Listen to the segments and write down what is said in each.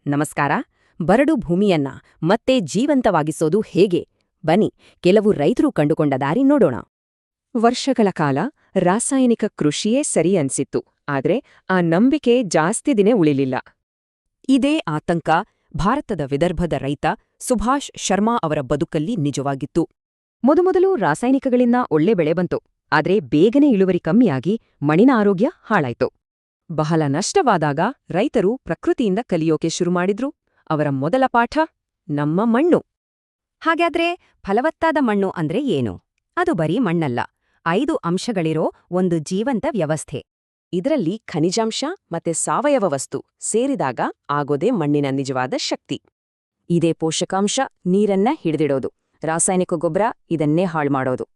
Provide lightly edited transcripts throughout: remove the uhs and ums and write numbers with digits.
ನಮಸ್ಕಾರ. ಬರಡು ಭೂಮಿಯನ್ನ ಮತ್ತೆ ಜೀವಂತವಾಗಿಸೋದು ಹೇಗೆ? ಬನ್ನಿ, ಕೆಲವು ರೈತರು ಕಂಡುಕೊಂಡ ದಾರಿ ನೋಡೋಣ. ವರ್ಷಗಳ ಕಾಲ ರಾಸಾಯನಿಕ ಕೃಷಿಯೇ ಸರಿ ಅನ್ಸಿತ್ತು. ಆದ್ರೆ ಆ ನಂಬಿಕೆ ಜಾಸ್ತಿ ದಿನ ಉಳಿಲಿಲ್ಲ. ಇದೇ ಆತಂಕ ಭಾರತದ ವಿದರ್ಭದ ರೈತ ಸುಭಾಷ್ ಶರ್ಮಾ ಅವರ ಬದುಕಲ್ಲಿ ನಿಜವಾಗಿತ್ತು. ಮೊದಮೊದಲು ರಾಸಾಯನಿಕಗಳಿಂದ ಒಳ್ಳೆ ಬೆಳೆ ಬಂತು. ಆದ್ರೆ ಬೇಗನೆ ಇಳುವರಿ ಕಮ್ಮಿಯಾಗಿ ಮಣ್ಣಿನ ಆರೋಗ್ಯ ಹಾಳಾಯ್ತು. ಬಹಳ ನಷ್ಟವಾದಾಗ ರೈತರು ಪ್ರಕೃತಿಯಿಂದ ಕಲಿಯೋಕೆ ಶುರುಮಾಡಿದ್ರು. ಅವರ ಮೊದಲ ಪಾಠ ನಮ್ಮ ಮಣ್ಣು. ಹಾಗಾದ್ರೆ ಫಲವತ್ತಾದ ಮಣ್ಣು ಅಂದ್ರೆ ಏನು? ಅದು ಬರೀ ಮಣ್ಣಲ್ಲ, 5 ಅಂಶಗಳಿರೋ ಒಂದು ಜೀವಂತ ವ್ಯವಸ್ಥೆ. ಇದರಲ್ಲಿ ಖನಿಜಾಂಶ ಮತ್ತೆ ಸಾವಯವ ವಸ್ತು ಸೇರಿದಾಗ ಆಗೋದೇ ಮಣ್ಣಿನ ನಿಜವಾದ ಶಕ್ತಿ. ಇದೇ ಪೋಷಕಾಂಶ ನೀರನ್ನ ಹಿಡಿದಿಡೋದು, ರಾಸಾಯನಿಕ ಗೊಬ್ಬರ ಇದನ್ನೇ ಹಾಳ್ಮಾಡೋದು.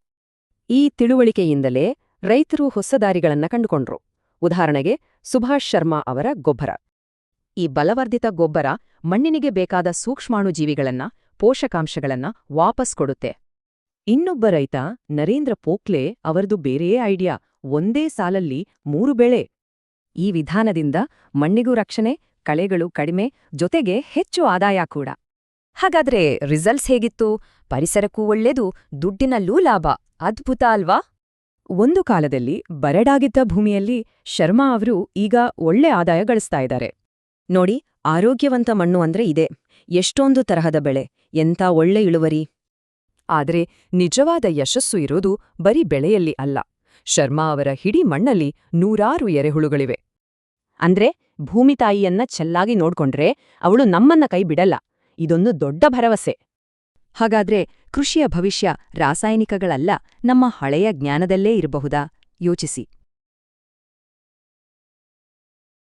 ಈ ತಿಳುವಳಿಕೆಯಿಂದಲೇ ರೈತರು ಹೊಸ ದಾರಿಗಳನ್ನ ಕಂಡುಕೊಂಡ್ರು. ಉದಾಹರಣೆಗೆ ಸುಭಾಷ್ ಶರ್ಮಾ ಅವರ ಗೊಬ್ಬರ. ಈ ಬಲವರ್ಧಿತ ಗೊಬ್ಬರ ಮಣ್ಣಿನಿಗೆ ಬೇಕಾದ ಸೂಕ್ಷ್ಮಾಣುಜೀವಿಗಳನ್ನ, ಪೋಷಕಾಂಶಗಳನ್ನ ವಾಪಸ್ ಕೊಡುತ್ತೆ. ಇನ್ನೊಬ್ಬ ರೈತ ನರೇಂದ್ರ ಪೋಖ್ಲೆ ಅವರದು ಬೇರೆಯೇ ಐಡಿಯಾ. ಒಂದೇ ಸಾಲಲ್ಲಿ 3 ಬೆಳೆ. ಈ ವಿಧಾನದಿಂದ ಮಣ್ಣಿಗೂ ರಕ್ಷಣೆ, ಕಳೆಗಳು ಕಡಿಮೆ, ಜೊತೆಗೆ ಹೆಚ್ಚು ಆದಾಯ ಕೂಡ. ಹಾಗಾದ್ರೆ ರಿಸಲ್ಟ್ಸ್ ಹೇಗಿತ್ತು? ಪರಿಸರಕ್ಕೂ ಒಳ್ಳೇದು, ದುಡ್ಡಿನಲ್ಲೂ ಲಾಭ. ಅದ್ಭುತ ಅಲ್ವಾ? ಒಂದು ಕಾಲದಲ್ಲಿ ಬರಡಾಗಿದ್ದ ಭೂಮಿಯಲ್ಲಿ ಶರ್ಮಾ ಅವರು ಈಗ ಒಳ್ಳೆ ಆದಾಯ ಗಳಿಸ್ತಾ ಇದ್ದಾರೆ. ನೋಡಿ, ಆರೋಗ್ಯವಂತ ಮಣ್ಣು ಅಂದ್ರೆ ಇದೆ. ಎಷ್ಟೊಂದು ತರಹದ ಬೆಳೆ, ಎಂಥ ಒಳ್ಳೆ ಇಳುವರಿ. ಆದ್ರೆ ನಿಜವಾದ ಯಶಸ್ಸು ಇರೋದು ಬರೀ ಬೆಳೆಯಲ್ಲಿ ಅಲ್ಲ. ಶರ್ಮಾ ಅವರ ಹಿಡೀ ಮಣ್ಣಲ್ಲಿ 100 ಎರೆಹುಳುಗಳಿವೆ. ಅಂದ್ರೆ ಭೂಮಿ ತಾಯಿಯನ್ನ ಚೆನ್ನಾಗಿ ನೋಡ್ಕೊಂಡ್ರೆ ಅವಳು ನಮ್ಮನ್ನ ಕೈ ಬಿಡಲ್ಲ. ಇದೊಂದು ದೊಡ್ಡ ಭರವಸೆ. ಹಾಗಾದ್ರೆ ಕೃಷಿಯ ಭವಿಷ್ಯ ರಾಸಾಯನಿಕಗಳಲ್ಲ, ನಮ್ಮ ಹಳೆಯ ಜ್ಞಾನದಲ್ಲೇ ಇರಬಹುದಾ? ಯೋಚಿಸಿ.